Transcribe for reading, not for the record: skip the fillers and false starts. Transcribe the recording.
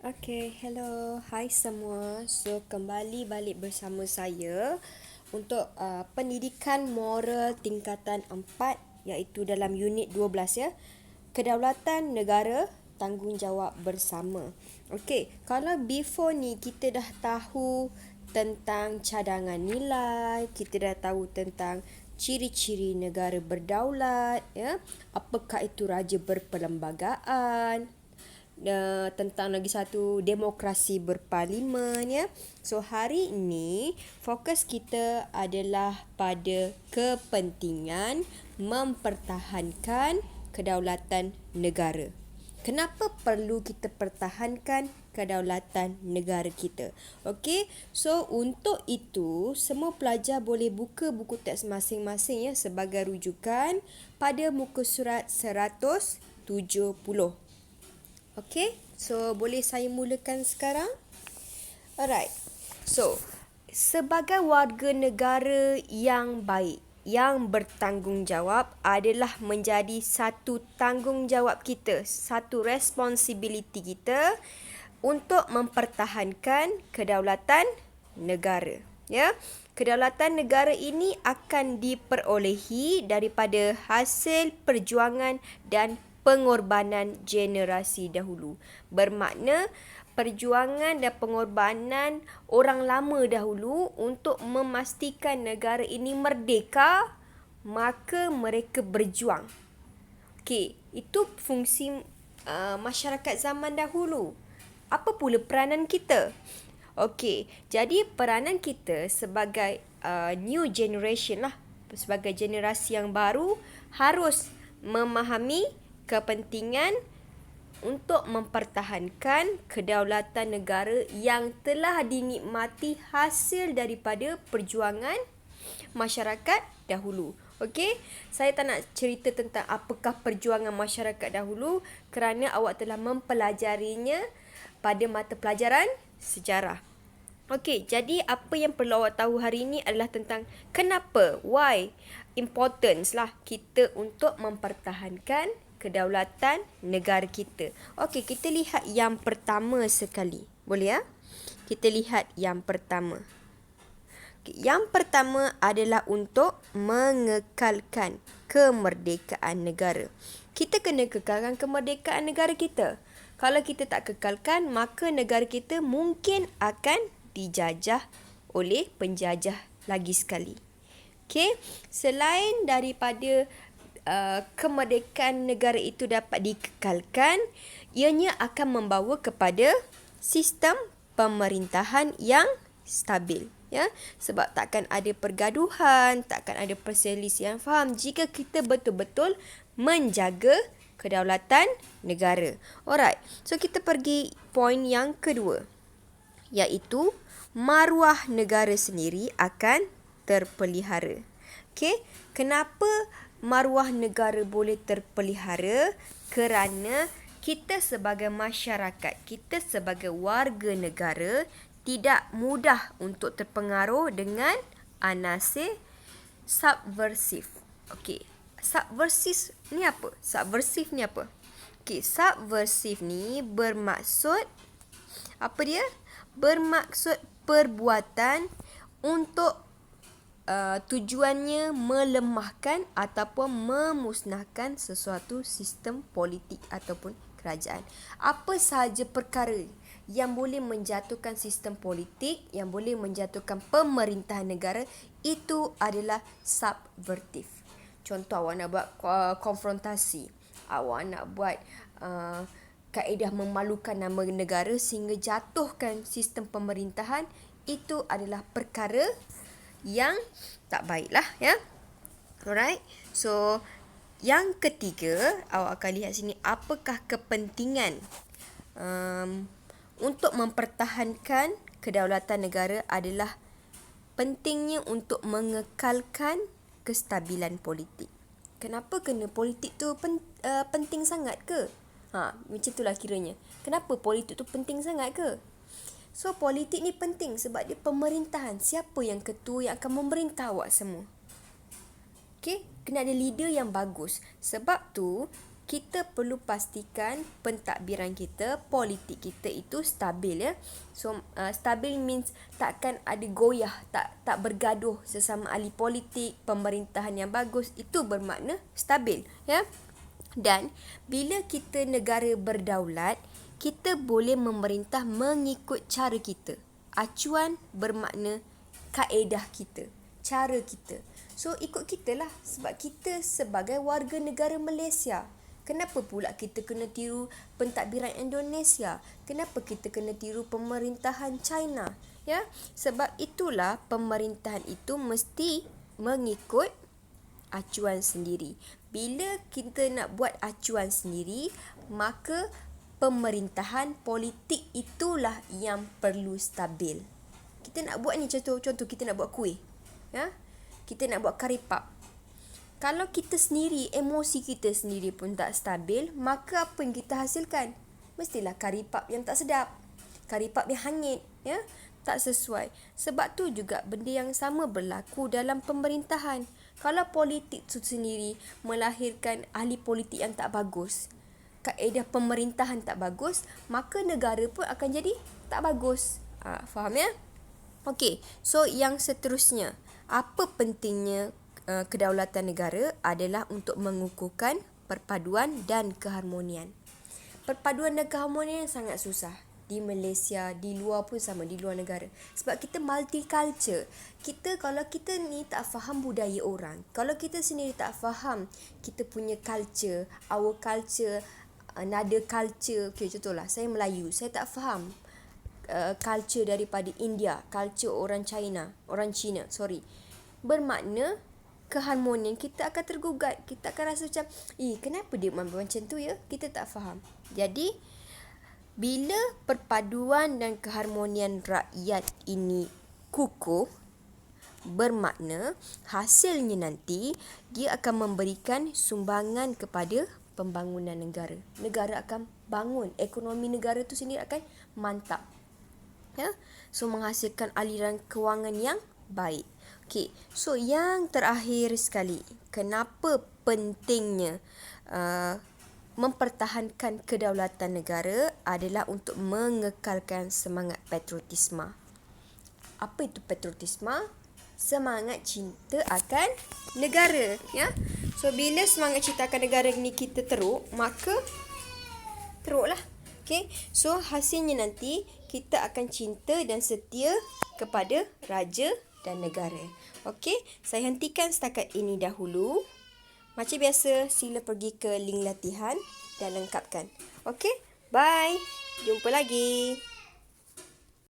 Hello, hai semua. So, kembali balik bersama saya untuk pendidikan moral tingkatan 4 iaitu dalam unit 12 ya. Kedaulatan negara, tanggungjawab bersama. Kalau before ni kita dah tahu tentang cadangan nilai, kita dah tahu tentang ciri-ciri negara berdaulat, ya. Apakah itu raja berperlembagaan, tentang lagi satu demokrasi berparlimen ya. So hari ini fokus kita adalah pada kepentingan mempertahankan kedaulatan negara. Kenapa perlu kita pertahankan kedaulatan negara kita? So untuk itu semua pelajar boleh buka buku teks masing-masing ya sebagai rujukan pada muka surat 170. So boleh saya mulakan sekarang? Alright. So, sebagai warga negara yang baik, yang bertanggungjawab adalah menjadi satu tanggungjawab kita, satu responsibility kita untuk mempertahankan kedaulatan negara. Ya, kedaulatan negara ini akan diperolehi daripada hasil perjuangan dan pengorbanan generasi dahulu. Bermakna perjuangan dan pengorbanan orang lama dahulu untuk memastikan negara ini merdeka, maka mereka berjuang. Itu fungsi masyarakat zaman dahulu. Apa pula peranan kita? Jadi peranan kita sebagai new generation lah, sebagai generasi yang baru harus memahami kepentingan untuk mempertahankan kedaulatan negara yang telah dinikmati hasil daripada perjuangan masyarakat dahulu. Saya tak nak cerita tentang apakah perjuangan masyarakat dahulu kerana awak telah mempelajarinya pada mata pelajaran sejarah. Jadi apa yang perlu awak tahu hari ini adalah tentang kenapa, why, importance lah kita untuk mempertahankan kedaulatan negara kita. Kita lihat yang pertama sekali. Boleh ya? Kita lihat yang pertama. Yang pertama adalah untuk mengekalkan kemerdekaan negara. Kita kena kekalkan kemerdekaan negara kita. Kalau kita tak kekalkan, maka negara kita mungkin akan dijajah oleh penjajah lagi sekali. Selain daripada kemerdekaan negara itu dapat dikekalkan, ianya akan membawa kepada sistem pemerintahan yang stabil. Sebab takkan ada pergaduhan, takkan ada perselisihan faham jika kita betul-betul menjaga kedaulatan negara. Alright, so kita pergi poin yang kedua, iaitu maruah negara sendiri akan terpelihara. Kenapa maruah negara boleh terpelihara? Kerana kita sebagai masyarakat, kita sebagai warga negara tidak mudah untuk terpengaruh dengan anasir subversif. Subversif ni apa? Subversif ni bermaksud apa dia? Bermaksud perbuatan untuk tujuannya melemahkan ataupun memusnahkan sesuatu sistem politik ataupun kerajaan. Apa sahaja perkara yang boleh menjatuhkan sistem politik, yang boleh menjatuhkan pemerintahan negara, itu adalah subvertif. Contoh, awak nak buat konfrontasi, awak nak buat kaedah memalukan nama negara sehingga jatuhkan sistem pemerintahan, itu adalah perkara yang tak baiklah ya. Alright. So yang ketiga, awak akan lihat sini apakah kepentingan untuk mempertahankan kedaulatan negara adalah pentingnya untuk mengekalkan kestabilan politik. Kenapa kena politik tu penting sangat ke? Macam itulah kiranya. Kenapa politik tu penting sangat ke? So, politik ni penting sebab dia pemerintahan. Siapa yang ketua yang akan memerintah awak semua? Kena ada leader yang bagus. Sebab tu, kita perlu pastikan pentadbiran kita, politik kita itu stabil ya. So stabil means takkan ada goyah, tak bergaduh sesama ahli politik, pemerintahan yang bagus, itu bermakna stabil ya. Dan bila kita negara berdaulat, kita boleh memerintah mengikut cara kita. Acuan bermakna kaedah kita, cara kita. So ikut kita lah, sebab kita sebagai warga negara Malaysia. Kenapa pula kita kena tiru pentadbiran Indonesia? Kenapa kita kena tiru pemerintahan China? Ya, sebab itulah pemerintahan itu mesti mengikut acuan sendiri. Bila kita nak buat acuan sendiri, maka pemerintahan politik itulah yang perlu stabil. Kita nak buat ni contoh kita nak buat kuih. Ya? Kita nak buat kari pap. Kalau kita sendiri, emosi kita sendiri pun tak stabil, maka apa yang kita hasilkan? Mestilah kari pap yang tak sedap. Kari pap yang hangit, ya? Tak sesuai. Sebab tu juga benda yang sama berlaku dalam pemerintahan. Kalau politik tu sendiri melahirkan ahli politik yang tak bagus, kaedah pemerintahan tak bagus, maka negara pun akan jadi tak bagus. Faham ya? Okey, so yang seterusnya, apa pentingnya kedaulatan negara adalah untuk mengukuhkan perpaduan dan keharmonian. Perpaduan dan keharmonian sangat susah. Di Malaysia, di luar pun sama, di luar negara. Sebab kita multicultural. Kalau kita ni tak faham budaya orang, kalau kita sendiri tak faham kita punya culture, our culture, another culture. Okay, contohlah, saya Melayu, saya tak faham culture daripada India, culture orang China, bermakna keharmonian kita akan tergugat. Kita akan rasa macam, kenapa dia macam tu ya? Kita tak faham. Jadi, bila perpaduan dan keharmonian rakyat ini kukuh, bermakna hasilnya nanti dia akan memberikan sumbangan kepada pembangunan negara. Negara akan bangun, ekonomi negara tu sendiri akan mantap. Ya? So menghasilkan aliran kewangan yang baik. Okey, so yang terakhir sekali, kenapa pentingnya mempertahankan kedaulatan negara adalah untuk mengekalkan semangat patriotisme. Apa itu patriotisme? Semangat cinta akan negara, ya. So bila semangat cinta akan negara ni kita teruk, maka teruklah. Okey, so hasilnya nanti kita akan cinta dan setia kepada raja dan negara. Okey, saya hentikan setakat ini dahulu. Macam biasa, sila pergi ke link latihan dan lengkapkan. Okey, bye. Jumpa lagi.